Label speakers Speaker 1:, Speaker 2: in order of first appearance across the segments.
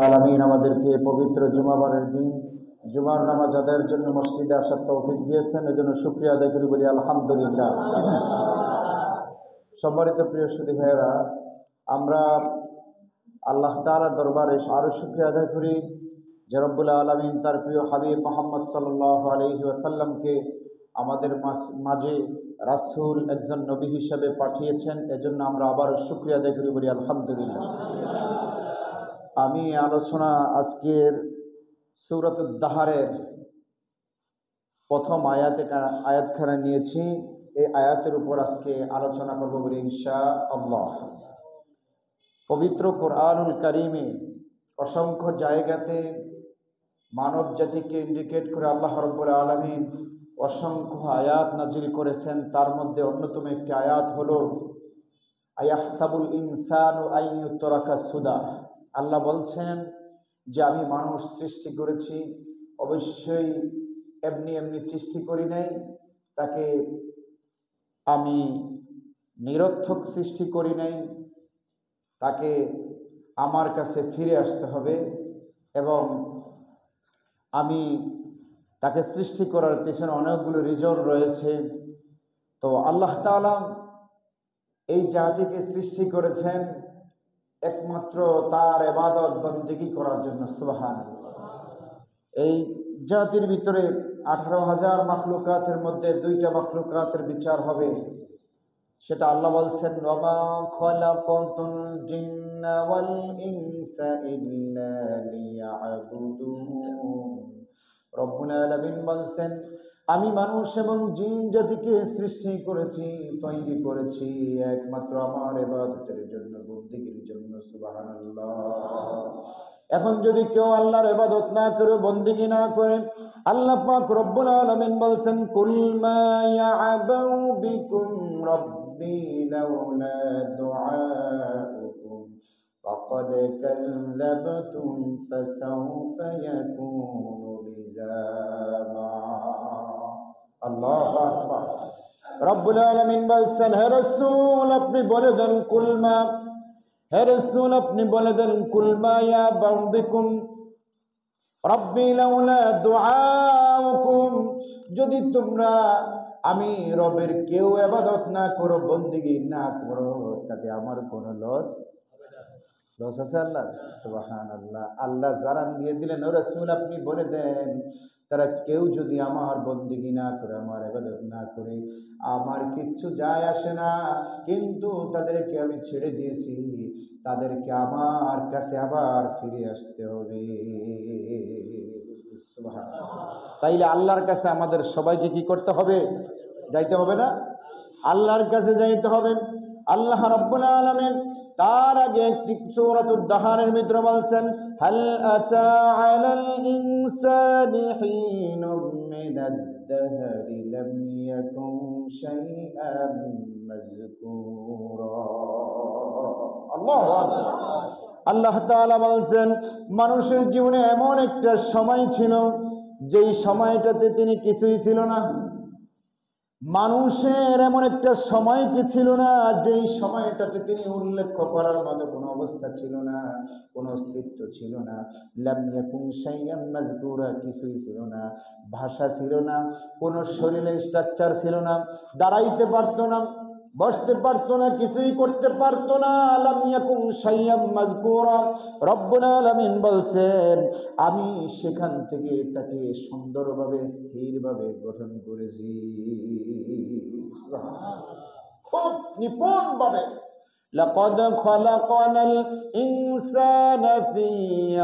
Speaker 1: আলামিন আমাদেরকে পবিত্র জুমাবারের দিন জুমার নামাজ আদায়ের জন্য মসজিদে আসার তৌফিক দিয়েছেন, এজন্য শুকরিয়া আদায় করি, বলি আলহামদুলিল্লাহ। সম্মানিত প্রিয় সুধী ভাইয়েরা, আমরা আল্লাহ তাআলার দরবারে আরো শুকরিয়া আদায় করি যে রব্বুল আলামিন তার প্রিয় হাবিব মুহাম্মদ সাল্লাল্লাহু আলাইহি ওয়াসাল্লামকে আমাদের মাঝে রাসূল, একজন নবী হিসেবে পাঠিয়েছেন। এজন্য আমরা আবার শুকরিয়া আদায় করি, বলি আলহামদুলিল্লাহ। আমি আলোচনা আজকের সূরাতুদ দাহরের প্রথম আয়াতখানা নিয়েছি। এই আয়াতের উপর আজকে আলোচনা করব বলে ইনশাআল্লাহ। পবিত্র কোরআনুল কারীমে অসংখ্য জায়গাতে মানব জাতিকে ইন্ডিকেট করে আল্লাহ রাব্বুল আলামিন অসংখ্য আয়াত নাজিল করেছেন। তার মধ্যে অন্যতম একটি আয়াত হলো আয়াহসাবুল ইনসানু আইয়ুতরাকা সুদা। আল্লাহ বলছেন যে আমি মানুষ সৃষ্টি করেছি, অবশ্যই এমনি এমনি সৃষ্টি করি নাই, তাকে আমি নিরর্থক সৃষ্টি করি নাই, তাকে আমার কাছে ফিরে আসতে হবে এবং আমি তাকে সৃষ্টি করার পেছনে অনেকগুলো রিজন রয়েছে। তো আল্লাহ তাআলা এই জাতিকে সৃষ্টি করেছেন একমাত্র তার ইবাদত বন্দেগী করার জন্য। সুবহানাল্লাহ। এই জাতির ভিতরে 18,000 মাখলুকাতের মধ্যে 2টা মাখলুকাতের বিচার হবে, সেটা আল্লাহ বলছেন ওয়ামা খালাকাতুল জিন্না ওয়াল ইনসা ইল্লা লিয়াবুদুন। রব্বুল আলামিন বলছেন আমি মানুষ এবং জিন জাতিকে সৃষ্টি করেছি, তৈরি করেছি একমাত্র আমার ইবাদতের জন্য, বন্দেগীর জন্য। সুবহানাল্লাহ। এখন যদি কেউ আল্লাহর ইবাদত না করে, বন্দেগী না করে, আল্লাহ পাক রব্বুল আলামিন বলছেন কুল মা ইয়া'বাউ বিকুম রাব্বি লাউলা দুআউকুম ফাকাদ কাযযাবতুম ফাসাউফা ইয়াকুনু লিযামা। আল্লাহু আকবার। রব্বুল আলামিন বলছেন হে রাসূল আপনি বলে দেন কুলমা, হে রাসূল আপনি বলে দেন কুলমা ইয়া'বাউ বিকুম রাব্বি লাউলা দুআউকুম, যদি তোমরা আমি রবের কেউ ইবাদত না করো, বন্দেগী না করো, তাতে আমার কোনো লস আছে আল্লাহ? সুবহানাল্লাহ। আল্লাহ জানান দিয়ে দিলেন ও রাসূল আপনি বলে দেন তারা কেউ যদি আমার বন্দেগী না করে, আমার ইবাদত না করে, আমার কিচ্ছু যায় আসে না, কিন্তু তাদেরকে আমি ছেড়ে দিয়েছি, তাদেরকে আমার কাছে আবার ফিরে আসতে হবে। সুবহানাল্লাহ। তাইলে আল্লাহর কাছে আমাদের সবাইকে কি করতে হবে? যাইতে হবে না? আল্লাহর কাছে যাইতে হবে। আল্লাহ রাব্বুল আলামিন তার আগে একটি সূরাতুদ দাহরের ভিতরে বলছেন হাল আতা আলাল ইনসানি হিনুম মিনাদ দাহরি লাম ইয়াকুন শাইআন মাযকুরা। আল্লাহু আকবার। আল্লাহ তাআলা বলছেন মানুষের জীবনে এমন একটা সময় ছিল যেই সময়টাতে তিনি কিছুই ছিল না। মানুষের এমন একটা সময় কি ছিল না যেই সময়টাতে তিনি উল্লেখ করার মতো কোনো অবস্থা ছিল না, কোনো অস্তিত্ব ছিল না। লাম ইয়াকুন শাইআন মাযকুরা, কিছুই ছিল না, ভাষা ছিল না, কোনো শরীরে স্ট্রাকচার ছিল না, দাঁড়াইতে পারতো না, বসতে পারতো না, কিছুই করতে পারতো না। লাম ইয়াকুন শাইআন মাযকুরা। রব্বুল আলামিন বলছেন আমি সেখান থেকে তাকে সুন্দরভাবে স্থিরভাবে গঠন করেছি, খুব নিপুণভাবে। লাকাদ খালাকনাল ইনসানা ফি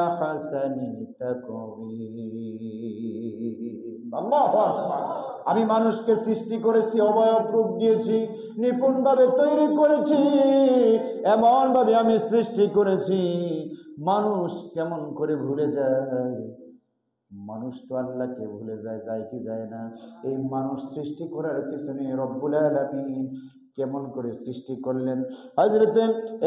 Speaker 1: আহসানি তাকওয়িম। আল্লাহু আকবার। আমি মানুষকে সৃষ্টি করেছি, অবয়ব রূপ দিয়েছি, নিপুণভাবে তৈরি করেছি, এমন ভাবে আমি সৃষ্টি করেছি মানুষ কেমন করে ভুলে যায়? মানুষ তো আল্লাহকে ভুলে যায়, যায় কি যায় না? এই মানুষ সৃষ্টি করার পিছনে রব্বুল আলামিন কেমন করে সৃষ্টি করলেন? হযরত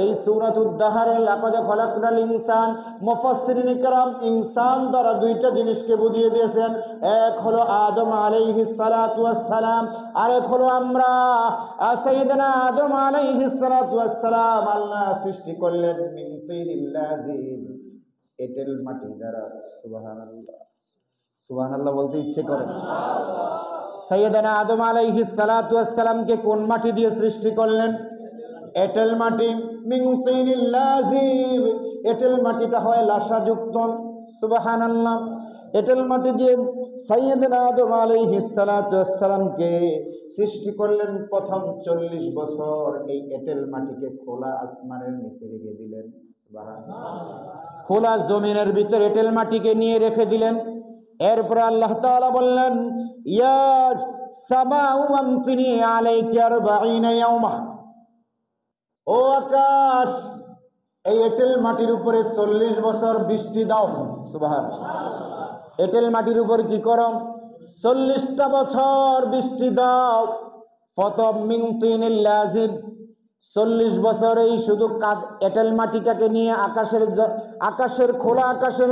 Speaker 1: এই সূরাতুদ দাহরে লাকাদ খালাকনাল ইনসান, মুফাসসিরিন کرام ইনসান দ্বারা 2টা জিনিসকে বুঝিয়ে দিয়েছেন। এক হলো আদম আলাইহিস সালাতু ওয়াস সালাম, আর এক হলো আমরা সাইয়েদনা আদম আলাইহিস সালাতু ওয়াস সালাম। আল্লাহ সৃষ্টি করলেন মিন তিনিল লাযিম, এঁটেল মাটি দ্বারা। সুবহানাল্লাহ, সুবহানাল্লাহ বলতে ইচ্ছে করে। সাইয়েদানা আদম আলাইহিস সালাতু ওয়াস সালামকে কোন মাটি দিয়ে সৃষ্টি করলেন? এঁটেল মাটি। মিন তিনিল লাযিব, এঁটেল মাটিটা হয় লাশাযুক্ত। সুবহানাল্লাহ। এঁটেল মাটি দিয়ে সাইয়েদানা আদম আলাইহিস সালাতু ওয়াস সালামকে সৃষ্টি করলেন। প্রথম 40 বছর এই এঁটেল মাটিকে খোলা আসমানের নিচে রেখে দিলেন। সুবহানাল্লাহ। খোলা জমিনের ভিতর এঁটেল মাটিকে নিয়ে রেখে দিলেন। এরপর আল্লাহ তাআলা বললেন, ইয়া সামাউ আমতিনি আলাইকি 40 ইয়াওমা, ও আকাশ এই এঁটেল মাটির উপরে 40 বছর বৃষ্টি দাও। সুবহানাল্লাহ। এঁটেল মাটির উপর কি করো? 40টা বছর বৃষ্টি দাও। প্রথম মিন তিনিল লাযিব, 40 বছর এই শুধু এঁটেল মাটিটাকে নিয়ে আকাশের খোলা আকাশের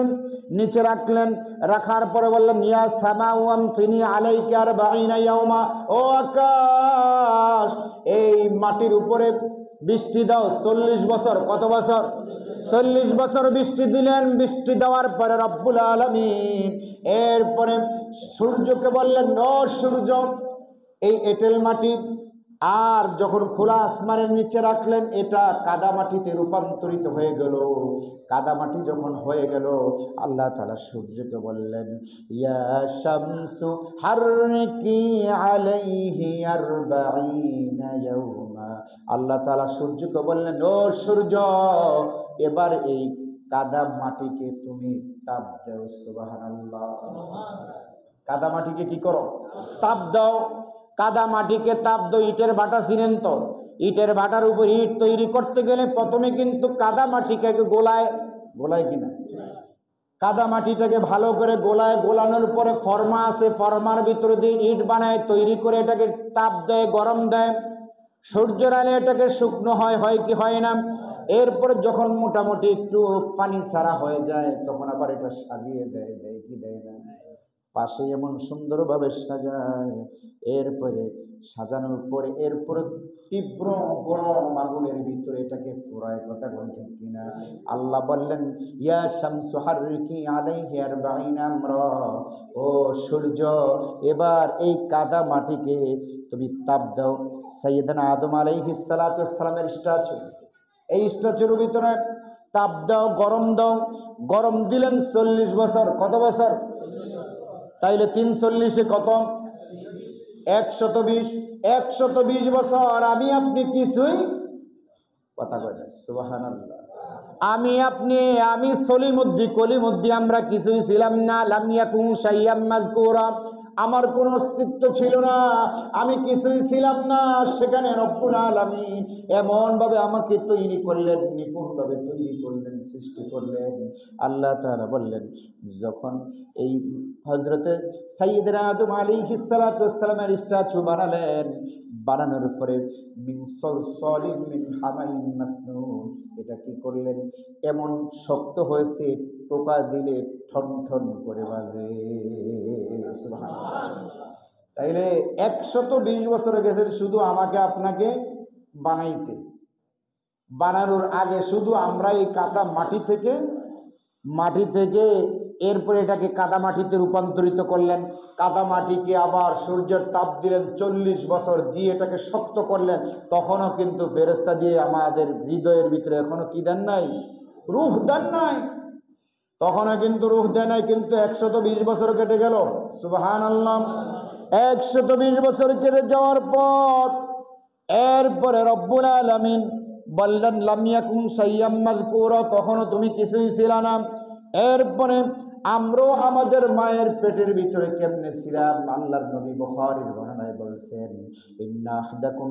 Speaker 1: নিচে রাখলেন। রাখার পরে বললেন, ইয়া সামাউ আমতিনি আলাইকা 40 ইয়াওমা, ও আকাশ এই মাটির উপরে বৃষ্টি দাও 40 বছর। কত বছর? 40 বছর বৃষ্টি দিলেন। বৃষ্টি দেওয়ার পরে রব্বুল আলামিন এরপরে সূর্যকে বললেন, ও সূর্য এই এঁটেল মাটি আর যখন খোলা আসমানের নিচে রাখলেন এটা কাদামাটিতে রূপান্তরিত হয়ে গেল। কাদামাটি যখন হয়ে গেল আল্লাহ তাআলা সূর্যকে বললেন, ইয়া শামসু হারকি আলাইহি 40 ইয়াওমা। আল্লাহ তাআলা সূর্যকে বললেন, ও সূর্য এবার এই কাদা মাটিকে তুমি তাপ দাও। সুবহানাল্লাহ। কাদা মাটিকে কি করো? তাপ দাও। কাদা মাটিকে তাপ দাও। ইটের ভাটা চিনেন তো? ইটের ভাটার উপর ইট তৈরি করতে গেলে প্রথমে কিন্তু কাদা মাটিকে গোলায় কিনা? কাদা মাটিটাকে ভালো করে গোলানোর পরে ফর্মা আছে, ফর্মার ভিতরে দিয়ে ইট বানায় তৈরি করে এটাকে তাপ দেয়, গরম দেয়। সূর্যের আলো এটাকে শুকনো হয় কি হয় না। এরপরে যখন মোটামুটি একটু পানি ছাড়া হয়ে যায় তখন আবার এটা সাজিয়ে দেয় কি দেয় না? পাশে এমন সুন্দরভাবে সাজায়। এরপরে সাজানোর পরে এরপরে তীব্র গরম আগুনের ভিতরে এটাকে পোড়ায়। কথা বলেন ঠিক কিনা? আল্লাহ বললেন, ইয়া শামসু হারকি আলাইহি 40 আমরা, ও সূর্য এবার এই কাদা মাটিকে তুমি তাপ দাও। সাইয়েদানা আদম আলাইহিস সালাতু ওয়াস সালামের স্ট্যাচু, এই স্ট্যাচুর ভিতরে তাপ দাও, গরম দাও। গরম দিলেন 40 বছর। কত বছর? তাইলে 3 40 কত? 120। 120 বছর আমি আপনি কিছুই কথা কই না। সুবহানাল্লাহ। আমি কলিমুদ্দি আমরা কিছুই ছিলাম না। লাম ইয়াকুন শাইয়াম মাযকুরা, আমার কোনো অস্তিত্ব ছিল না, আমি কিছুই ছিলাম না। সেখানে রব্বুল আলামিন এমন ভাবে আমাকে তৈরি করলেন, নিপুণ ভাবে তৈরি করলেন, সৃষ্টি করলেন। আল্লাহ তাআলা বললেন, যখন এই হযরতে সাইয়েদনা আদম আলাইহিস সালাতু ওয়াস সালামের স্ট্যাচু বানালেন, বানানোর পরে মিন সলসলিন মিন হামাইন মাসনুন, এটা কি করলেন? এমন শক্ত হয়েছে টোকা দিলে ঠন ঠন করে বাজে। সুবহানাল্লাহ। তাইলে 120 বছর গেছে শুধু আমাকে আপনাকে বানাইতে। বানানোর আগে শুধু আমরা এই কাদা মাটি থেকে এরপরে এটাকে কাদা মাটিতে রূপান্তরিত করলেন। কাদা মাটিকে আবার সূর্যের তাপ দিলেন 40 বছর, দিয়ে এটাকে শক্ত করলেন। তখনও কিন্তু ফেরেশতা দিয়ে আমাদের হৃদয়ের ভিতরে এখনো কি দেন নাই? রূহ দেন নাই। তখনও কিন্তু রূহ দেয় নাই, কিন্তু 120 বছর কেটে গেল। সুবহানাল্লাহ। 120 বছর কেটে যাওয়ার পর এরপরে রব্বুল আলামিন বললেন, লাম ইয়াকুন শাইয়াম মাযকুরা, তখনও তুমি কিছুই ছিল না। এরপরে আমরাও আমাদের মায়ের পেটের ভিতরে কেমনে ছিলাম? আল্লাহর নবী বুখারীর বর্ণনায় বলছেন, ইন্না আহদাকুম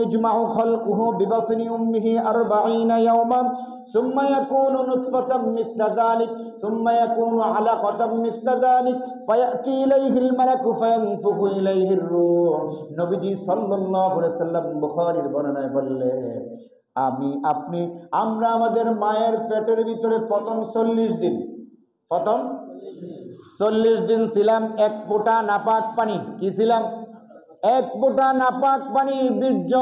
Speaker 1: ইজমাউ খালকুহু বিবাতনি উম্মিহি 40 ইয়াওমান সুম্মা ইয়াকুনু নুতফাতাম মিসলা যালিক সুম্মা ইয়াকুনু আলাকাতাম মিসলা যালিক ফায়াতি ইলাইহিল মালাকু ফায়ানফুখু ইলাইহির রূহ। নবীজি সাল্লাল্লাহু আলাইহি ওয়াসাল্লাম বুখারীর বর্ণনায় বললেন, আমরা আমাদের মায়ের পেটের ভিতরে প্রথম 40 দিন ছিলাম এক ফোঁটা নাপাক পানি। কি ছিলাম? এক ফোঁটা নাপাক পানি, বীর্য।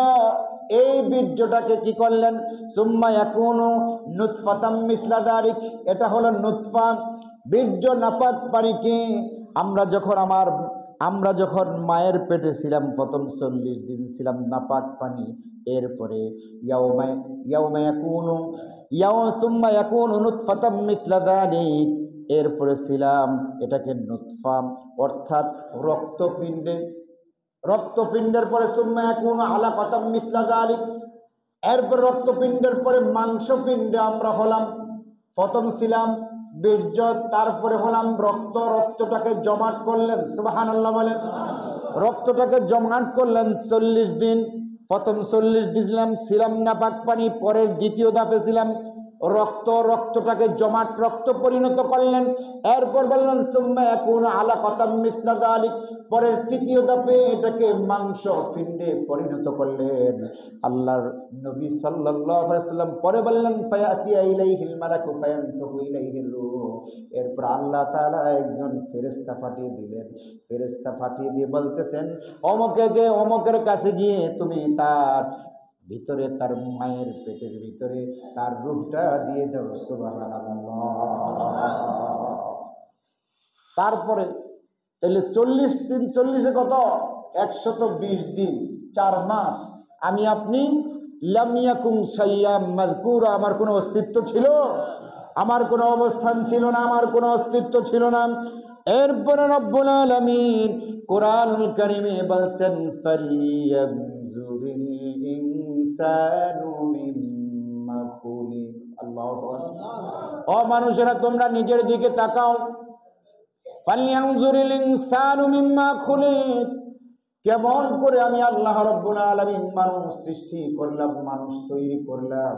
Speaker 1: এই বীর্যটাকে কি করলেন, সুম্মা ইয়াকুনু নুতফাতাম মিসলা যালিক, এটা হলো নুতফা, বীর্য নাপাক পানিকে আমরা যখন মায়ের পেটে ছিলাম প্রথম 40 দিন ছিলাম নাপাক পানি, এরপরে সুম্মা ইয়াকুনু নুতফাতাম মিসলা যালিক, এরপরে ছিলাম এটাকে নুতফা অর্থাৎ রক্তপিণ্ডের পরে সুম্মা ইয়াকুনু আলাকাতাম মিসলা যালিক, এরপর রক্তপিণ্ডের পরে মাংসপিণ্ডে আমরা হলাম। প্রথম ছিলাম বীর্য, তারপরে হলাম রক্তটাকে জমাট করলেন, সুবহানাল্লাহ বলেন। রক্তটাকে জমাট করলেন 40 দিন। প্রথম 40 দিন ছিলাম নাপাক পানি, পরের দ্বিতীয় ধাপে ছিলাম রক্তটাকে জমাট রক্ত পরিণত করলেন। এরপর বললেন সুম্মা ইয়াকুনু আলাকাতাম মিসলা যালিক, পরের তৃতীয় ধাপে এটাকে মাংস পিণ্ডে পরিণত করলেন। আল্লাহর নবী সাল্লাল্লাহু আলাইহি ওয়াসাল্লাম পরে বললেন ফায়াতিয়া ইলাইহিল মালাকু ফায়ানফুখু ইলাইহির রূহ, এরপর আল্লাহ তাআলা একজন ফেরেশতা পাঠিয়ে দিলেন। ফেরেশতা পাঠিয়ে দিয়ে বলতেছেন অমুকের কাছে গিয়ে তুমি তার ভিতরে, তার মায়ের পেটের ভিতরে তার রূহটা দিয়ে দাও, সুবহানাল্লাহ। তারপরে তাহলে 40 দিন, 40-এ কত, 120 দিন, 4 মাস আমি আপনি লাম ইয়াকুন শাইয়াম মাযকুরা, আমার কোনো অস্তিত্ব ছিল, আমার কোনো অবস্থান ছিল না, আমার কোনো অস্তিত্ব ছিল না। এরপরে রব্বুল আলামিন কোরআনুল কারীমে বলছেন ফালিয়ানজুরিল ইনসানু মিম্মা খুলিক। আল্লাহু আকবার। ও মানুষেরা তোমরা নিজের দিকে তাকাও। ফালিয়ানজুরিল ইনসানু মিম্মা খুলিক, কেমন করে আমি আল্লাহ রাব্বুল আলামিন মানুষ সৃষ্টি করলাম, মানুষ তৈরি করলাম।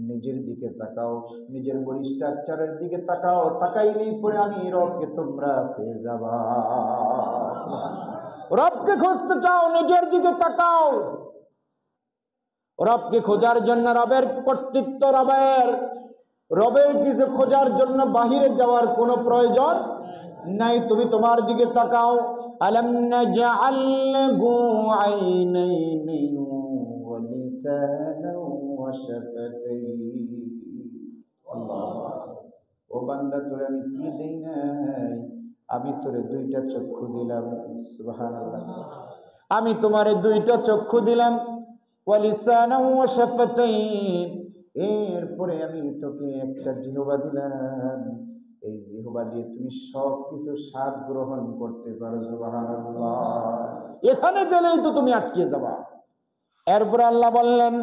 Speaker 1: নিজের দিকে তাকাও, নিজের বডি স্ট্রাকচারের দিকে তাকাও, তাকাইলেই পরে আমি রবকে তোমরা পেয়ে যাবা। রবকে খুঁজতে চাও, নিজের দিকে তাকাও। রবকে খোঁজার জন্য, রবের কর্তৃত্ব, রবের কিছু খোঁজার জন্য বাহিরে যাওয়ার কোনো প্রয়োজন নাই। তুমি তোমার দিকে তাকাও। আলাম নাজআল লাহু আইনাইনি ওয়া লিসানান ওয়া শাফাতাইন। আল্লাহ, ও বান্দা তোরে আমি কি দেই নাই? আমি তোরে 2টা চক্ষু দিলাম, সুবহানাল্লাহ। আমি তোমারে 2টা চক্ষু দিলাম, ওয়া লিসানান ওয়া শাফাতাইন, এরপরে আমি তোকে একটা জিহ্বা দিলাম। এই জিহ্বা দিয়ে তুমি সব কিছু স্বাদ গ্রহণ করতে পারো, সুবহানাল্লাহ। এখানে গেলেই তো তুমি আটকে যাবা। এরপর আল্লাহ বললেন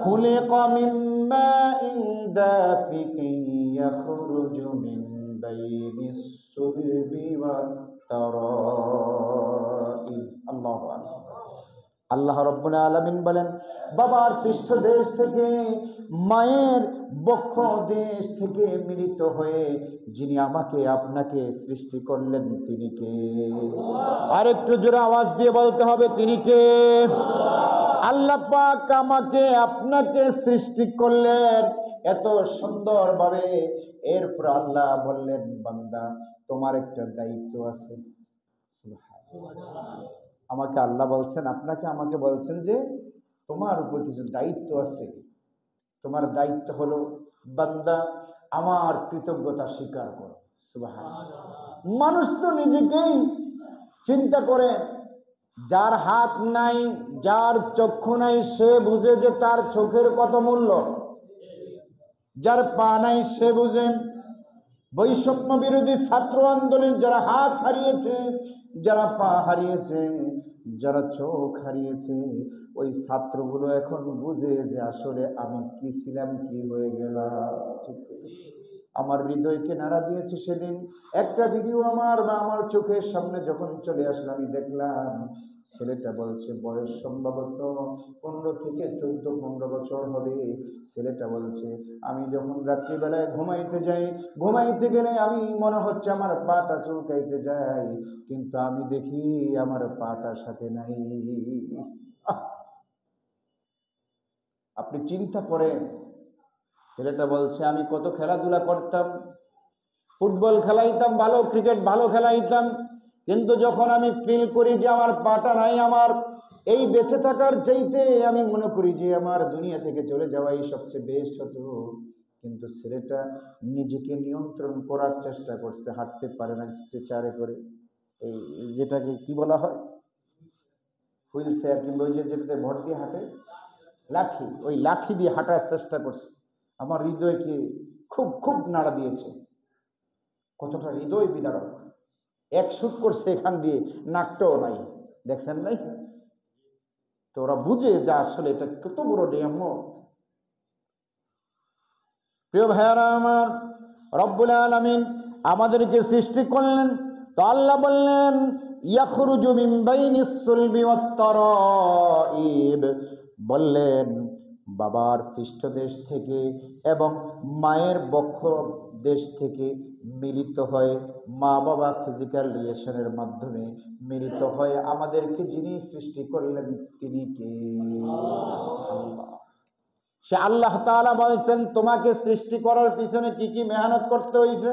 Speaker 1: খুলিকা মিন মাইন দাফিকিন ইয়াখরুজু মিন বাইনিস সুলবি ওয়াত তারাইব। আল্লাহু আকবার। আল্লাহ রাব্বুল আলামিন বলেন বাবার পৃষ্ঠদেশ থেকে, মায়ের বক্ষ দেশ থেকে মিলিত হয়ে যিনি আমাকে আপনাকে সৃষ্টি করলেন তিনি কে? আর একটু জোরে আওয়াজ দিয়ে বলতে হবে, তিনি কে? আল্লাহ পাক আমাকে আপনাকে সৃষ্টি করলেন এত সুন্দরভাবে। এরপর আল্লাহ বললেন বান্দা তোমার একটা দায়িত্ব আছে। আমাকে আল্লাহ বলছেন, আমাকে বলছেন যে তোমার উপর কিছু দায়িত্ব আছে। তোমার দায়িত্ব হলো বান্দা আমার কৃতজ্ঞতা স্বীকার করো, সুবহানাল্লাহ। মানুষ তো নিজেকেই চিন্তা করে, যার হাত নাই, যার চক্ষু নাই, সে বুঝে যে তার চোখের কত মূল্য। যার পা নাই সে বুঝে। বৈষম্য বিরোধী ছাত্র আন্দোলন যারা হাত হারিয়েছে, যারা পা হারিয়েছে, যারা চোখ হারিয়েছে, ওই ছাত্রগুলো এখন বুঝে যে আসলে আমি কি ছিলাম, কি হয়ে গেলাম। ঠিক আমার হৃদয়কে নাড়া দিয়েছে সেদিন একটা ভিডিও আমার চোখের সামনে যখন চলে আসলো, আমি দেখলাম ছেলেটা বলছে বয়স সম্ভবত 15 থেকে 14-15 বছর হবে। ছেলেটা বলছে আমি যখন রাত্রিবেলায় ঘুমাইতে যাই, ঘুমাইতে গেলে আমি মনে হচ্ছে আমার পাটা চুলকাইতে যায়, কিন্তু আমি দেখি আমার পাটা সাথে নাই। আপনি চিন্তা করেন, ছেলেটা বলছে আমি কত খেলাধুলা করতাম, ফুটবল খেলাইতাম ভালো, ক্রিকেট ভালো খেলাইতাম, কিন্তু যখন আমি ফিল করি যে আমার পাটা নাই, আমার এই বেঁচে থাকার চাইতে আমি মনে করি যে আমার দুনিয়া থেকে চলে যাওয়াই সবচেয়ে বেস্ট হতো, কিন্তু ছেলেটা নিজেকে নিয়ন্ত্রণ করার চেষ্টা করছে, হাঁটতে পারে না স্ট্রেচারে করে, এই যেটাকে কি বলা হয়, হুইল চেয়ার, কিংবা ওই যেটাতে ভর দিয়ে হাঁটে, লাঠি, ওই লাঠি দিয়ে হাঁটার চেষ্টা করছে। আমার হৃদয়কে খুব খুব নাড়া দিয়েছে। কতটা হৃদয় বিদারক, এক শুট করছে এখান দিয়ে, নাকটাও নাই, দেখছেন নাই? তো ওরা বুঝে যে আসলে এটা কত বড় নিয়ামত। প্রিয় ভাইয়ারা আমার, রব্বুল আলামিন আমাদেরকে সৃষ্টি করলেন, তো আল্লাহ বললেন ইয়াখরুজু মিন বাইনিস সুলবি ওয়াত তারাইব, বললেন বাবার পৃষ্ঠদেশ থেকে এবং মায়ের বক্ষ দেশ থেকে মিলিত হয়, মা বাবা ফিজিক্যাল রিলেশনের মাধ্যমে মিলিত হয় আমাদেরকে যিনি সৃষ্টি করলেন তিনি কে? আল্লাহ। সে আল্লাহ তাআলা বলছেন তোমাকে সৃষ্টি করার পিছনে কি কি মেহনত করতে হয়েছে।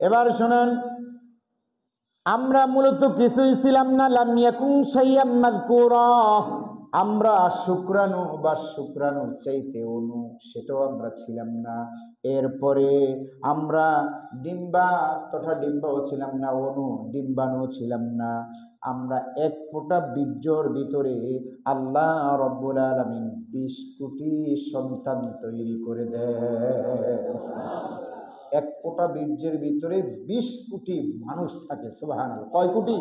Speaker 1: এবার শুনেন, আমরা মূলত কিছুই ছিলাম না, লাম ইয়াকুন শাইয়াম মাযকুরা, আমরা শুক্রাণু বা শুক্রাণুর চাইতে অণু, সেটাও আমরা ছিলাম না। এরপরে আমরা ডিম্বা তথা ডিম্বাও ছিলাম না, অণু ডিম্বাণু ছিলাম না। আমরা এক ফোঁটা বীর্যর ভিতরে আল্লাহ রব্বুল আলামিন 20 কোটি সন্তান তৈরি করে দেয়। এক ফোঁটা বীর্যের ভিতরে 20 কোটি মানুষ থাকে। সুবহানাল্লাহ। কয় কোটি?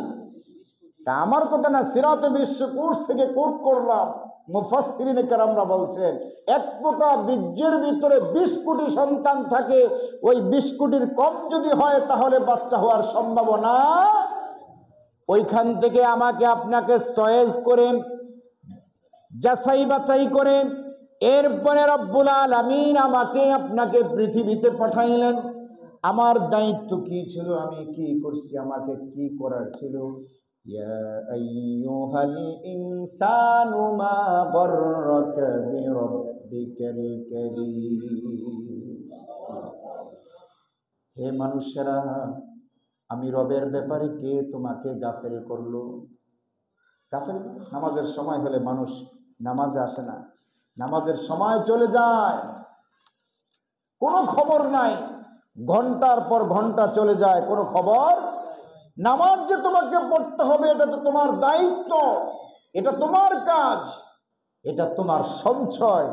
Speaker 1: তা আমার কথা না, সিরাতে বিশ্বকোষ থেকে কোট করলাম। মুফাসসিরিনে কেরামরা বলছেন এক ফোঁটা বীর্যের ভিতরে 20 কোটি সন্তান থাকে। ওই 20 কোটির কম যদি হয় তাহলে বাচ্চা হওয়ার সম্ভাবনা। ওইখান থেকে আমাকে আপনাকে চয়েস করে, যাচাই বাছাই করে, এরপরে রব্বুল আলামিন আমাকে আপনাকে পৃথিবীতে পাঠাইলেন। আমার দায়িত্ব কি ছিল, আমি কি করছি, আমাকে কি করার ছিল? ইয়া আইয়ুহাল ইনসানু মা গররাকা বিরাব্বিকাল কারীম। হে মানুষেরা, আমি রবের ব্যাপারে কে তোমাকে গাফেল করলো? গাফেল, নামাজের সময় হলে মানুষ নামাজে আসে না, নামাজের সময় চলে যায়, কোনো খবর নাই, ঘন্টার পর ঘন্টা চলে যায়, কোনো খবর। নামাজ যে তোমাকে পড়তে হবে এটা তো তোমার দায়িত্ব, এটা তোমার কাজ, এটা তোমার সঞ্চয়,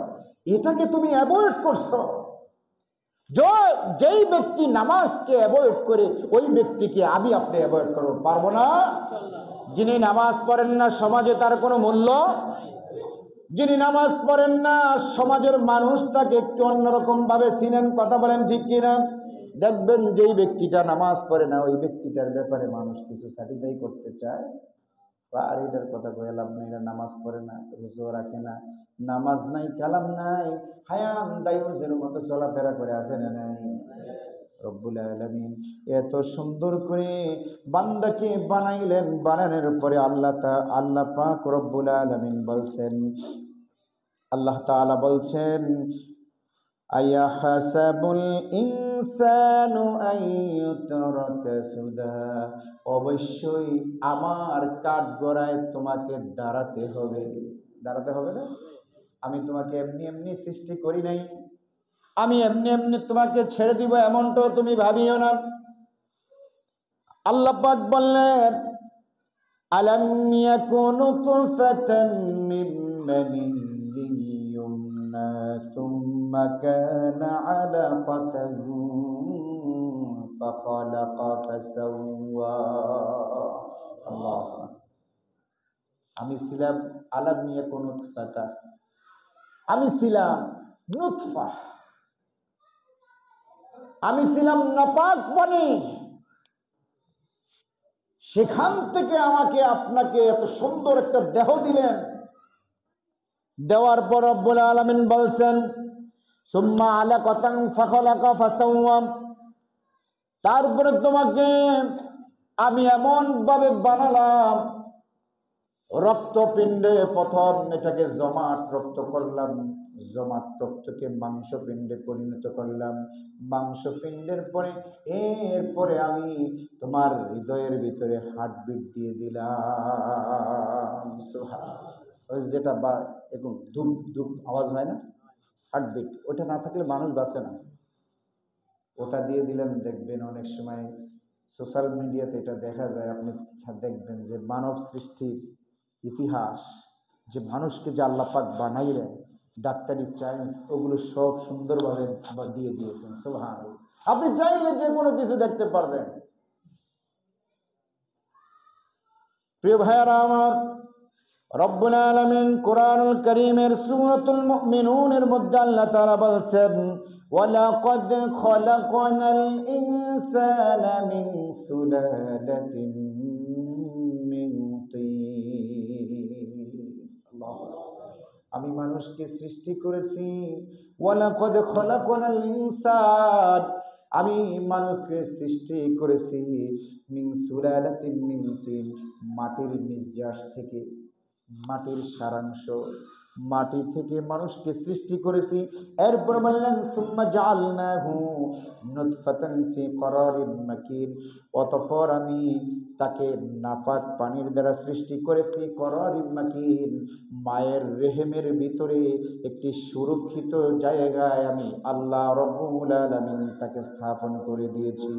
Speaker 1: এটাকে তুমি অ্যাভয়েড করছো। যেই ব্যক্তি নামাজকে অ্যাভয়েড করে ওই ব্যক্তিকে আমি আপনি অ্যাভয়েড করতে পারবো না। যিনি নামাজ পড়েন না সমাজে তার কোনো মূল্য, যিনি নামাজ পড়েন না সমাজের মানুষ তাকে একটু অন্যরকম ভাবে চিনেন। কথা বলেন ঠিক কিনা? দেখবেন যেই ব্যক্তিটা নামাজ পড়ে না ওই ব্যক্তিটার ব্যাপারে মানুষ কিছু স্যাটিসফাই করতে চায়, আর এটার কথা কয়ে লাভ নেই, এরা নামাজ পড়ে না, রোজা রাখে না, নামাজ নাই, কালাম নাই, হায়াম দায়ুজের মতো চলাফেরা করে আছে না নাই? রব্বুল আলামিন এত সুন্দর করে বান্দাকে বানাইলেন, বানানোর পরে আল্লাহ পাক রব্বুল আলামিন বলছেন, আল্লাহ তাআলা বলছেন আয়াহাসাবুল ইনসানু আইয়ুতরাকা সুদা, অবশ্যই আমার কাঠগড়ায় তোমাকে দাঁড়াতে হবে। দাঁড়াতে হবে না? আমি তোমাকে এমনি এমনি সৃষ্টি করি নাই, আমি এমনি এমনি তোমাকে ছেড়ে দিব এমনটাও তুমি ভাবিও না। আল্লাহ পাক বললেন আলাম ইয়াকুনু তুফাতাম মিন মানিয়্যিন ইয়ুমনা সুম্মা কানা আলাকাতান ফাখালাকা ফাসাওয়া। আল্লাহ, আমি ছিলাম আলাম ইয়াকুনু তুফাতা, আমি ছিলাম নুতফা, আমি ছিলাম নাপাক পানি, সেখান থেকে আমাকে আপনাকে এত সুন্দর একটা দেহ দিলেন। দেওয়ার পর রব্বুল আলামিন বলছেন সুম্মা আলাকাতান ফাখালাকা ফাসাওয়া, তারপরে তোমাকে আমি এমন ভাবে বানালাম রক্তপিণ্ডে প্রথম এটাকে জমাট রক্ত করলাম, জমাট রক্তকে মাংসপিণ্ডে পরিণত করলাম, মাংসপিণ্ডের পরে এরপরে আমি তোমার হৃদয়ের ভিতরে হার্টবিট দিয়ে দিলাম। সুবহানাল্লাহ। যেটা বা এরকম ধুপ ধুপ আওয়াজ হয় না, হার্টবিট, ওটা না থাকলে মানুষ বাঁচে না। ওটা দিয়ে দিলেন। দেখবেন অনেক সময় সোশ্যাল মিডিয়াতে এটা দেখা যায়, আপনি দেখবেন যে মানব সৃষ্টির ইতিহাস, যে মানুষকে যে আল্লাহ পাক বানাইলেন, ডাক্তারি সায়েন্স ওগুলো সব সুন্দরভাবে দিয়ে দিয়েছেন। সুবহানাল্লাহ। আপনি চাইলে যে কোনো কিছু দেখতে পারবেন। প্রিয় ভাইয়ারা আমার, রব্বুল আলামিন কোরআনুল কারীমের সূরাতুল মুমিনুনের মধ্যে আল্লাহ তাআলা বলেন, ওয়ালাকাদ খলাকনাল ইনসানা মিন সুলালাতিন মিন তিন। আল্লাহু আকবার। আমি মানুষকে সৃষ্টি করেছি, ওয়ালাকাদ খলাকনাল ইনসান, আমি মানুষকে সৃষ্টি করেছি মিন সুলালাতিন মিন তিন, মাটির নির্যাস থেকে, মাটির সারাংশ, মাটি থেকে মানুষকে সৃষ্টি করেছি। এরপর বললেন সুম্মা জাআলনাহু নুতফাতান ফি করারিন মাকিন, অতঃপর আমি তাকে নাপাক পানির দ্বারা সৃষ্টি করে ফি করারিন মাকিন, মায়ের রেহেমের ভিতরে একটি সুরক্ষিত জায়গায় আমি আল্লাহ রব্বুল আলামিন তাকে স্থাপন করে দিয়েছি।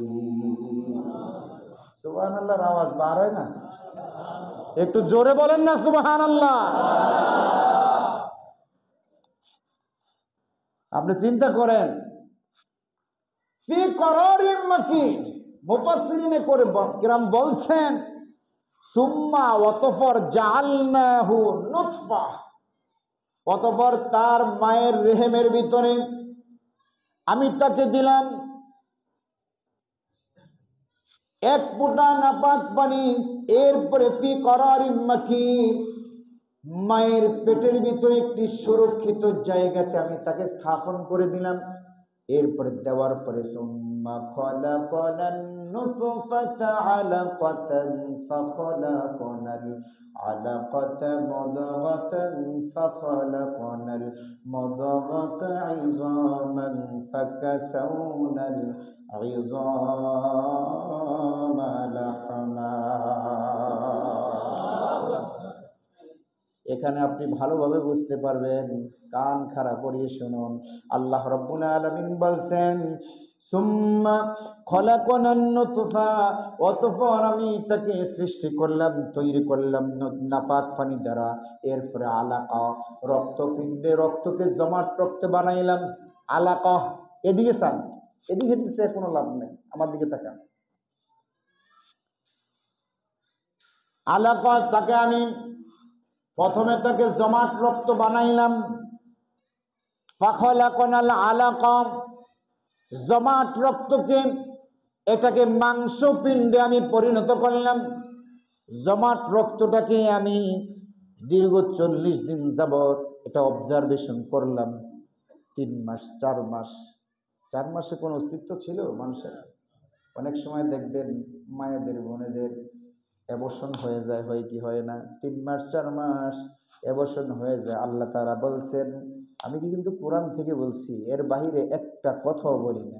Speaker 1: সুবহানাল্লাহর আওয়াজ বার হয় না? একটু জোরে বলেন না সুবহানাল্লাহ। আপনি চিন্তা করেন, ফি করারিন মাকিন, মুফাসসিরিনে করে কিরাম বলছেন সুম্মা অতঃপর জাআলনাহু নুতফা, অতঃপর তার মায়ের রেহেমের ভিতরে আমি তাকে দিলাম এক ফোঁটা নাপাক পানি। এরপরে ফি করারিন মাকিন, মায়ের পেটের ভিতরে একটি সুরক্ষিত জায়গাতে আমি তাকে স্থাপন করে দিলাম। এরপরে দেওয়ার পরে সুম্মা খলাকনান নুতফাতা আলাকাতান ফাখলাকনাল আলাকাতা মুদগাতান ফাখলাকনাল মুদগাতা ইযামান ফাকাসাউনাল ইযামা লাহমা। এখানে আপনি ভালোভাবে বুঝতে পারবেন, কান খাড়া করিয়ে শুনুন। আল্লাহ রাব্বুল আলামিন বলছেন সুম্মা খলাকনান নুতফা, অতঃপর আমি তাকে সৃষ্টি করলাম, তৈরি করলাম নাপাক পানি দ্বারা। এরপরে আলাকা, রক্তপিণ্ডে, রক্তকে জমাট রক্ত বানাইলাম। আলাকা, এদিকে চান, এদিকে দিচ্ছে কোনো লাভ নেই, আমার দিকে তাকান। আলাকা, তাকে আমি প্রথমে তাকে জমাট রক্ত বানাইলাম। ফাখলাকনাল আলাকা, জমাট রক্তকে, এটাকে মাংসপিণ্ডে আমি পরিণত করলাম। জমাট রক্তটাকে আমি দীর্ঘ 40 দিন যাবৎ এটা অবজারভেশন করলাম। 3 মাস 4 মাস, 4 মাসে কোনো অস্তিত্ব ছিল মানুষের? অনেক সময় দেখবেন মায়েদের বোনেদের অ্যাবর্শন হয়ে যায়, হয় কি হয় না? 3 মাস 4 মাস অ্যাবর্শন হয়ে যায়। আল্লাহ তাআলা বলছেন, আমি কিন্তু কোরআন থেকে বলছি, এর বাহিরে একটা কথাও বলি না।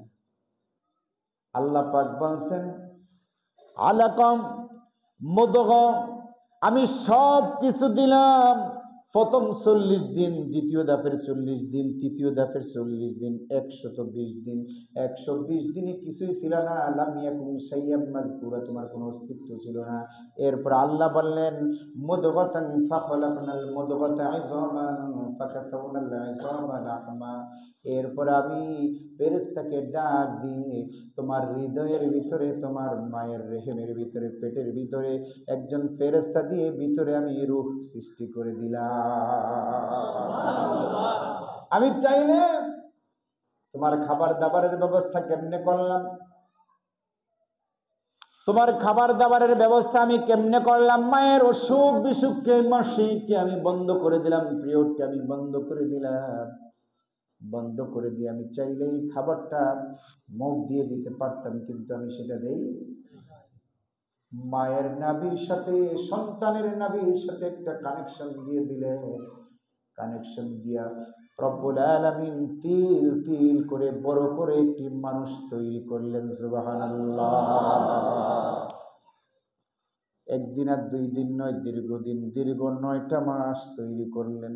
Speaker 1: আল্লাহ পাক বলছেন আলাকাম মুদগা, আমি সব কিছু দিলাম। প্রথম 40 দিন, দ্বিতীয় ধাপের 40 দিন, তৃতীয় ধাপের 40 দিন, 120 দিন। 120 দিনে কিছুই ছিল না, লাম ইয়াকুন শাইয়্যান মাযকুরা, তোমার কোনো অস্তিত্ব ছিল না। এরপর আল্লাহ বললেন মুদগাতান ফাখলাকনাল মুদগাতা ইযামান ফাকাসাউনাল ইযামা লাহমা। এরপর আমি ফেরেশতাকে ডাক দিয়ে তোমার হৃদয়ের ভিতরে, তোমার মায়ের রেহেমের ভিতরে, পেটের ভিতরে একজন ফেরেশতা দিয়ে ভিতরে আমি রূহ সৃষ্টি করে দিলাম। আমি চাইলে তোমার খাবার দাবারের ব্যবস্থা কেমনে করলাম, তোমার খাবার দাবারের ব্যবস্থা আমি কেমনে করলাম, মায়ের অসুখ বিসুখকে, মাসিককে আমি বন্ধ করে দিলাম, পিরিয়ডকে আমি বন্ধ করে দিলাম। বন্ধ করে দিয়ে আমি চাইলেই খাবারটা মুখ দিয়ে দিতে পারতাম, কিন্তু আমি সেটা দেই। মায়ের নাভির সাথে সন্তানের নাভির সাথে একটা কানেকশন দিয়ে দিলেন। কানেকশন দিয়া রব্বুল আলামিন তিল তিল করে বড় করে একটি মানুষ তৈরি করলেন। সুবহানাল্লাহ। একদিন আর 2 দিন নয়, দীর্ঘদিন, দীর্ঘ 9টা মাস তৈরি করলেন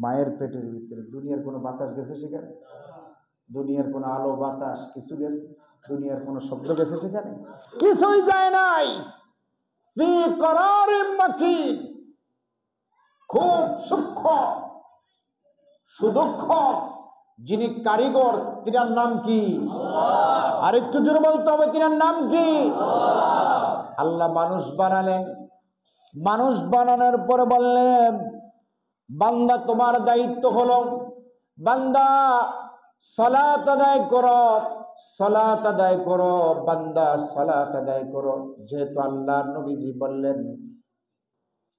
Speaker 1: মায়ের পেটের ভিতরে। দুনিয়ার কোনো বাতাস গেছে সেখানে? দুনিয়ার কোনো আলো বাতাস কিছু গেছে? দুনিয়ার কোনো শব্দ গেছে সেখানে? কিছুই যায় নাই। ফি করারিম মাকিন, খুব সূক্ষ্ম সুদক্ষ যিনি কারিগর, তিনার নাম কি? আল্লাহ। আর একটু জোরে বলতে হবে, তিনার নাম কি? আল্লাহ। আল্লাহ মানুষ বানালেন। মানুষ বানানোর পরে বললেন, বান্দা তোমার দায়িত্ব হলো, বান্দা সালাত আদায় করো, সালাত আদায় করো, বান্দা সালাত আদায় করো। যেহেতু আল্লাহর নবীজি বললেন,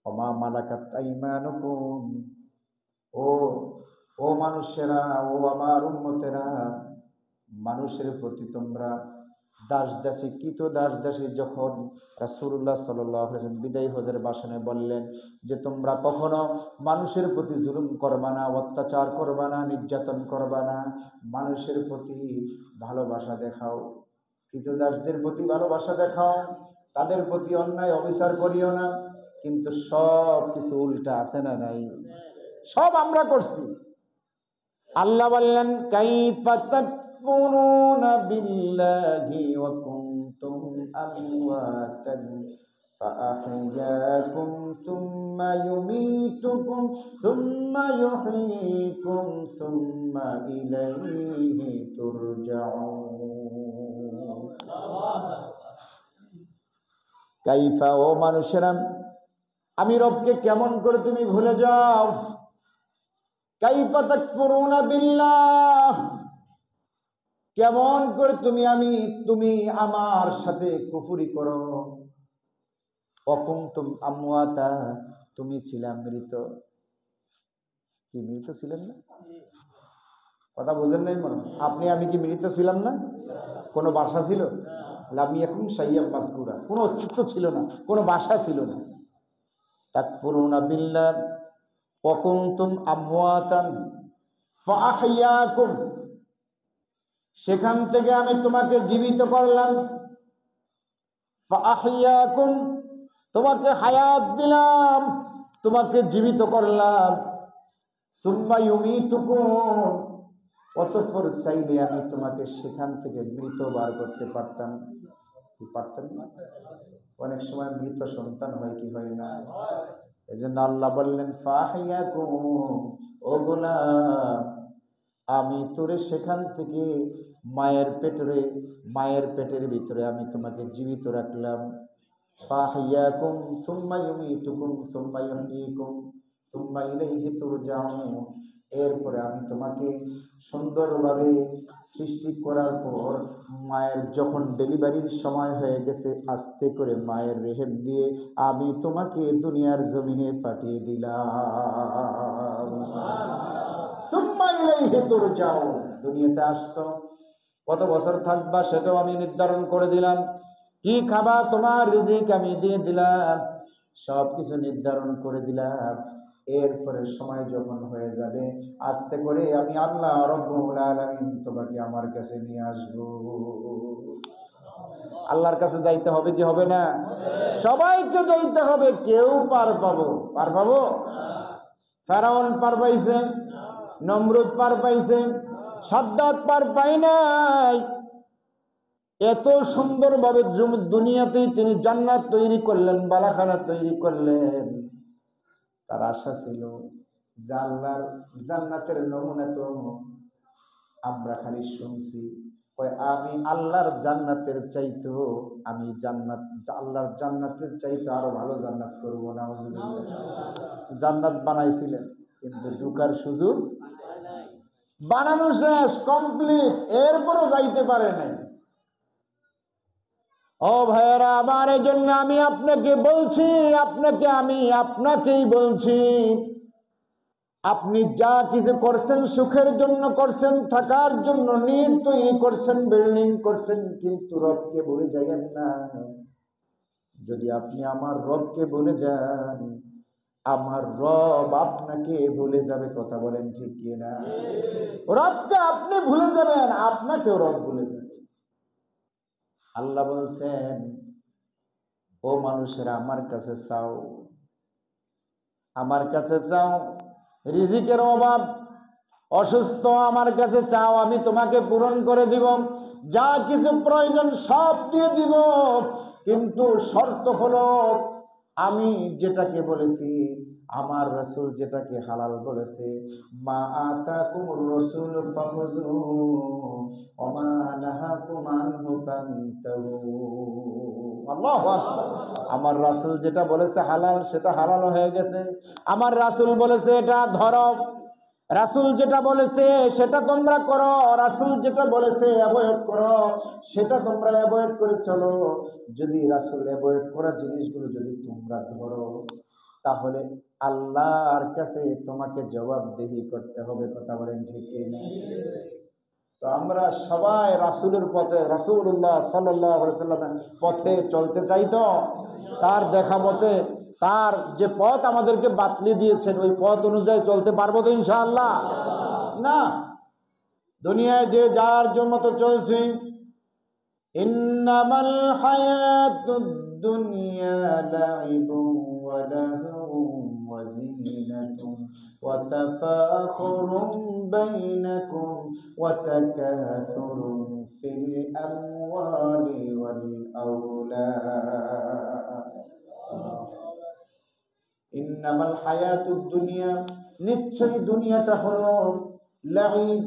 Speaker 1: ওমা মালাকাত আইমানুকুম, ও মানুষেরা, ও আমার উম্মতেরা, মানুষের প্রতি তোমরা দাস দাসী, কৃত দাস দাসী। যখন রাসূলুল্লাহ সাল্লাল্লাহু আলাইহি ওয়াসাল্লাম বিদায় হজের ভাষণে বললেন যে তোমরা কখনো মানুষের প্রতি জুলুম করবা না, অত্যাচার করবা না, নির্যাতন করবা না, মানুষের প্রতি ভালোবাসা দেখাও, কৃতদাসদের প্রতি ভালোবাসা দেখাও, তাদের প্রতি অন্যায় অবিচার করিও না। কিন্তু সব কিছু উল্টা আছে না নাই? সব আমরা করছি। আল্লাহ বললেন, কাইফা তাকফুরুনা বিল্লাহি ওয়া কুনতুম আমওয়াতান ফাআহইয়াকুম সুম্মা ইউমীতুকুম সুম্মা ইউহয়ীকুম সুম্মা ইলাইহি তুরজাউন। কাইফা, ও মানুষেরা, আমি রবকে কেমন করে তুমি ভুলে যাও? কাইফা তাকফুরুনা বিল্লাহ, কেমন করে তুমি আমার সাথে কুফরি করো। অকুনতুম আমওয়াতা, তুমি ছিলাম মৃত। কি মৃত ছিলেন না? কথা বুঝেন নাই মনে? আপনি আমি কি মৃত ছিলাম না? কোনো বাসা ছিল? লাম ইয়াকুন শাইয়্যাম মাযকুরা, কোনো অস্তিত্ব ছিল না, কোনো বাসা ছিল না। তাকফুরুনা বিল্লাহ ওয়া কুনতুম আমওয়াতান ফাআহইয়াকুম, সেখান থেকে আমি তোমাকে জীবিত করলাম। ফাআহইয়াকুম, তোমাকে হায়াত দিলাম, তোমাকে জীবিত করলাম। সুম্মা ইউমীতুকুম, অতঃপর চাইলে আমি তোমাকে সেখান থেকে মৃত বার করতে পারতাম। কি পারতেন না? অনেক সময় মৃত সন্তান হয় কি হয় না? এজন্য আল্লাহ বললেন, ফাআহইয়াকুম, ও গোলাম, আমি তোরে সেখান থেকে মায়ের পেটের ভিতরে আমি তোমাকে জীবিত রাখলাম। ফাআহইয়াকুম সুম্মা ইউমীতুকুম সুম্মা ইউহয়ীকুম সুম্মা ইলাইহি তুরজাউন। এরপরে আমি তোমাকে সুন্দরভাবে সৃষ্টি করার পর মায়ের যখন ডেলিভারির সময় হয়ে গেছে, আস্তে করে মায়ের রেহেম দিয়ে আমি তোমাকে দুনিয়ার জমিনে পাঠিয়ে দিলাম। সুম্মা ইলাইহি তুরজাউন, দুনিয়াতে আসতো, কত বছর থাকবা সেটাও আমি নির্ধারণ করে দিলাম, কি খাবা তোমার রিজিক আমি দিয়ে দিলাম, সবকিছু নির্ধারণ করে দিলাম। এরপরে সময় যখন হয়ে যাবে, আস্তে করে আমি আল্লাহ রাব্বুল আলামিন তোমাকে আমার কাছে নিয়ে আসবো। আল্লাহর কাছে যাইতে হবে কি হবে না? সবাইকে যাইতে হবে। কেউ পার পাবো? ফেরাউন পার পাইছে, নমরুদ পার পাইছে, সাদ্দাত পার পাই নাই। এত সুন্দরভাবে দুনিয়াতেই তিনি জান্নাত তৈরি করলেন, বালাখানা তৈরি করলেন। তার আশা ছিল যে আল্লাহর জান্নাতের নমুনা তো আমরা খালি শুনছি, আমি আল্লাহর জান্নাতের চাইতো আল্লাহর জান্নাতের চাইতো আরো ভালো জান্নাত করবো না। জান্নাত বানাইছিলেন কিন্তু ঢুকার সুযোগ, বানানো শেষ, কমপ্লিট, এরপরও যাইতে পারে নাই। ও ভাইয়েরা আমার, এই জন্য আমি আপনাকে বলছি, আপনাকেই বলছি, আপনি যা কিছু করছেন সুখের জন্য করছেন, থাকার জন্য নিট তৈরি করছেন, বিল্ডিং করছেন, কিন্তু রবকে ভুলে যাবেন না। যদি আপনি আমার রবকে ভুলে যান, আমার রব আপনাকে ভুলে যাবে। কথা বলেন ঠিক কি না? রবকে আপনি ভুলে যাবেন, আপনাকেও রব ভুলে যাবে। আল্লাহ বলছেন, ও মানুষেরা আমার কাছে চাও, আমার কাছে চাও। রিজিকের অভাব, অসুস্থ, আমার কাছে চাও, আমি তোমাকে পূরণ করে দিব। যা কিছু প্রয়োজন সব দিয়ে দিব, কিন্তু শর্ত হলো আমি যেটাকে বলেছি, আমার রাসূল যেটাকে হালাল বলেছে, মা আতাকুমুর রাসূল ফাখুযু ওয়া মা নাহাকুম আনহু ফান্তাহু। আল্লাহু আকবার। আমার রাসূল যেটা বলেছে হালাল, সেটা হালাল হয়ে গেছে। আমার রাসূল বলেছে এটা ধরো, রাসূল যেটা বলেছে সেটা তোমরা করো, রাসূল যেটা বলেছে অ্যাভয়েড করো, সেটা তোমরা অ্যাভয়েড করে চলো। যদি রাসূল অ্যাভয়েড করা জিনিসগুলো যদি তোমরা ধরো, তাহলে আল্লাহর কাছে তোমাকে জবাবদিহি করতে হবে। কথা বলেন ঠিক কি না? তো আমরা সবাই রাসূলের পথে, রাসূলুল্লাহ সাল্লাল্লাহু আলাইহি ওয়াসাল্লামের পথে চলতে চাই তো? তার দেখা মতে, তার যে পথ আমাদেরকে বাতলে দিয়েছেন, ওই পথ অনুযায়ী চলতে পারবো তো ইনশাআল্লাহ? না, দুনিয়ায় যে যার মতো চলছে। ইন্নামাল হায়াতুদ দুনিয়া লাইবুন ওয়া লাহউন ওয়া যিনাতুন ওয়া তাফাখুরুন বাইনাকুম ওয়া তাকাসুরুন ফিল আমওয়ালি ওয়াল আওলাদ। ইন্নামাল হায়াতুদ দুনিয়া, নিশ্চয়ই দুনিয়াটা হলো লাইব,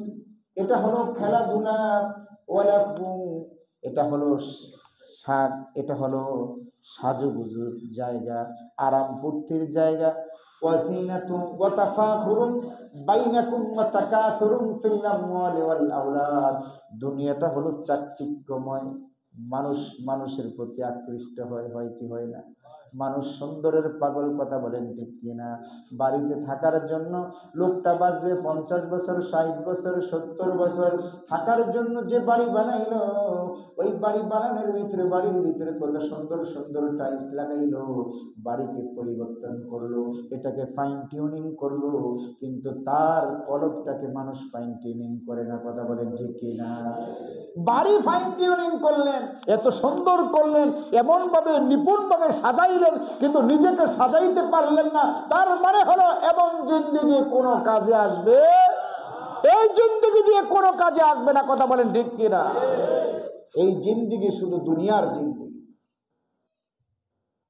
Speaker 1: এটা হলো খেলাধুলা, ওয়ালাহু, এটা হলো শাক, এটা হলো সাজুগুজুর জায়গা, আরাম ফুর্তির জায়গা। ওয়াজিনাতু ওয়া তাফাখুরুন বাইনাকুম ওয়া তাকাসুরুন ফিল আমওয়ালি ওয়াল আওলাদ। দুনিয়াটা হলো চাকচিক্যময়, মানুষ মানুষের প্রতি আকৃষ্ট হয়, হয় কি হয় না? মানুষ সুন্দরের পাগল। কথা বলেন ঠিক কিনা? বাড়িতে থাকার জন্য লোকটা বাঁচবে 50 বছর, 60 বছর, 70 বছর, থাকার জন্য যে বাড়ি বানাইলো, ওই বাড়ি বানানোর ভিতরে, বাড়ির ভিতরে কত সুন্দর সুন্দর টাইলস লাগাইলো, বাড়িকে পরিবর্তন করলো, এটাকে ফাইন টিউনিং করলো, কিন্তু তার কলবটাকে মানুষ ফাইন টিউনিং করে না। কথা বলেন ঠিক কিনা? বাড়ি ফাইন টিউনিং করলেন, এত সুন্দর করলেন, এমন ভাবে নিপুণ ভাবে সাজাইলেন, কিন্তু নিজেকে সাজাইতে পারলেন না। তার মানে হলো এবং জিন্দেগি কোনো কাজে আসবে, এই জিন্দেগি দিয়ে কোনো কাজে আসবে না। কথা বলেন ঠিক কিনা? এই জিন্দেগি শুধু দুনিয়ার জিন্দেগি।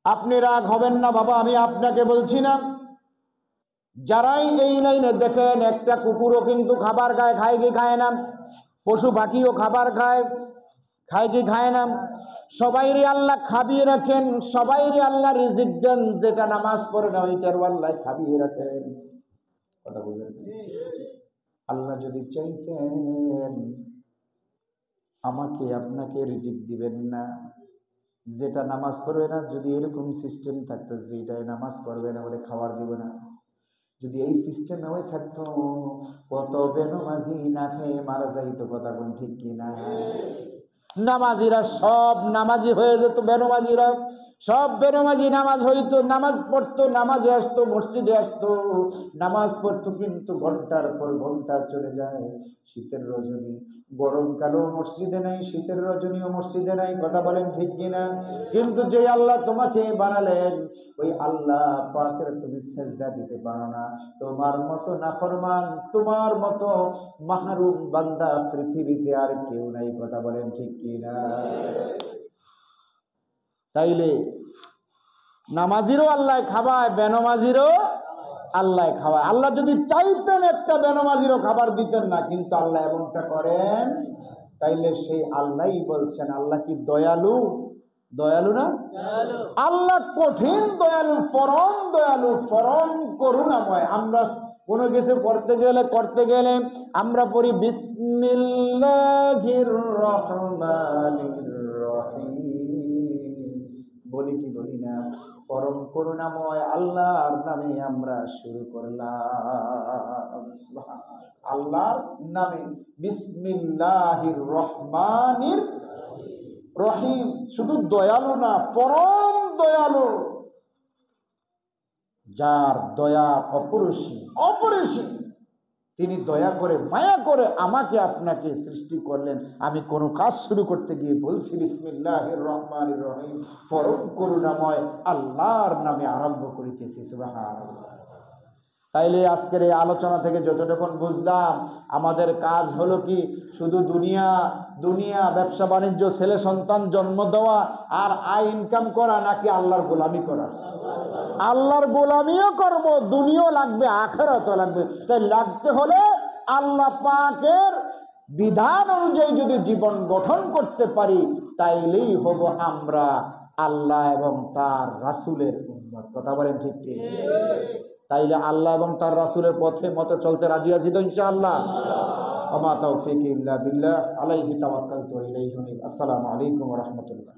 Speaker 1: আপনি রাগ হবেন না বাবা, আমি আপনাকে বলছি না। যারাই এই লাইনে দেখেন, একটা কুকুরও কিন্তু খাবার খায়, খায় কি খায় না? পশু পাখিও খাবার খায়, খায় কি খায় না? সবাইরে আল্লাহ খাবিয়ে রাখেন, সবাইরে আল্লাহ রিজিক দেন। যেটা নামাজ পড়ে না ওইটার আল্লাহ খাবিয়ে রাখেন। কথা বুঝেন? আল্লাহ যদি চাইতেন আমাকে আপনাকে রিজিক দিবেন না। যেটা নামাজ পড়বে না, যদি এরকম সিস্টেম থাকতো যে এটাই নামাজ পড়বে না বলে খাবার দিব না, যদি এই সিস্টেমে হয়ে থাকতো, কত বেনমাজি না খেয়ে মারা যাইতো। কথা কোন ঠিক কিনা? নামাজিরা সব নামাজি হয়ে যেত, বেনমাজিরা সব বেনমাজি নামাজ হইতো, নামাজ পড়তো, নামাজে আসতো, মসজিদে আসতো, নামাজ পড়তো, কিন্তু ঘন্টার পর ঘন্টা চলে যায়। শীতের রজনী, গরমকালেও মসজিদে নাই, শীতের রজনীও মসজিদে নাই। কথা বলেন ঠিক কিনা? কিন্তু যে আল্লাহ তোমাকে বানালেন, ওই আল্লাহ পাকের তুমি সেজদা দিতে পারো না। তোমার মতো নাফরমান, তোমার মতো মাহরুম বান্দা পৃথিবীতে আর কেউ নাই। কথা বলেন ঠিক কিনা? তাইলে নামাজিরও আল্লাহ খাওয়ায়, বেনমাজিরও আল্লাহ খাওয়ায়। আল্লাহ যদি চাইতেন একটা বেনমাজিরও খাবার দিতেন না, কিন্তু আল্লাহ এমনটা করেন। তাইলে সেই আল্লাহই বলছেন, আল্লাহ কি দয়ালু? দয়ালু না? আল্লাহ কঠিন দয়ালু, পরম দয়ালু, পরম করুণাময়। আমরা কোনো কিছু করতে গেলে আমরা পড়ি বিসমিল্লাহির রহমানির রহিম, বলি কি বলি না? পরম করুণাময় আল্লাহর নামে আমরা শুরু করলাম। আল্লাহর নামে, বিসমিল্লাহির রহমানির। রহিম, শুধু দয়ালু না, পরম দয়ালু, যার দয়া অপরিসীম অপরিসীম। তিনি দয়া করে মায়া করে আমাকে আপনাকে সৃষ্টি করলেন। আমি কোনো কাজ শুরু করতে গিয়ে বলছি বিসমিল্লাহির রহমানির রহিম, পরম করুণাময় আল্লাহর নামে আরম্ভ করিতেছি। সুবহানাল্লাহ। তাইলে আজকের এই আলোচনা থেকে যতটুকু বুঝলাম, আমাদের কাজ হলো কি, শুধু দুনিয়া দুনিয়া ব্যবসা বাণিজ্য, ছেলে সন্তান জন্ম দেওয়া আর আয় ইনকাম করা, নাকি আল্লাহর গোলামি করা? আল্লাহর গোলামিও করব, দুনিয়াও লাগবে, আখিরাতও লাগবে। তাই লাগতে হলে আল্লাহ পাকের বিধান অনুযায়ী যদি জীবন গঠন করতে পারি, তাইলেই হব আমরা আল্লাহ এবং তার রাসূলের উম্মত। কথা বলেন ঠিক ঠিক? তাইলে আল্লাহ এবং তার রাসূলের পথে মতে চলতে রাজি আছি তো ইনশাআল্লাহ? ওয়া মা তাওফীকি ইল্লা বিল্লাহ, আলাইহি তাওয়াক্কালতু ওয়া ইলাইহি উনীব। আসসালামু আলাইকুম ওয়া রাহমাতুল্লাহ।